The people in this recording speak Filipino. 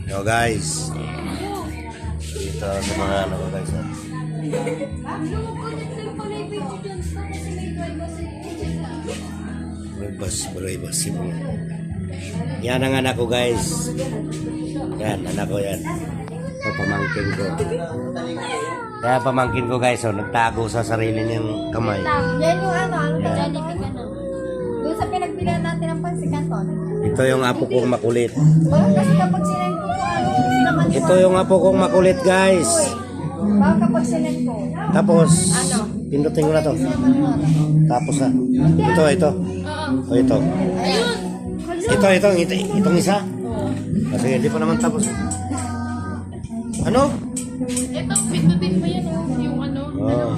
Yo guys. Dito sa mga ano guys. Breybas. Yan ang anak ko guys. Yan, anak ko yan. Ito pamangkin ko. Kaya pamangkin ko guys, oh, nagtago sa sarili niyang kamay. Yan yung ano ba Jollibee ka na? Doon sa pinagbilihan natin ng pansikanton. Ito yung apo kong makulit. Bakit kasi kapag sinend ko po, ano, naman Ito yung apo kong makulit guys. Bakit kapag sinend ko? Tapos, Ano? pindutin ko na to. Naman mo. Tapos ha. Ito. O ito. Ayun! Itong isa. Kasi hindi pa naman tapos. Ano? Ito, pindutin mo yan, oh. Yung ano, Oh.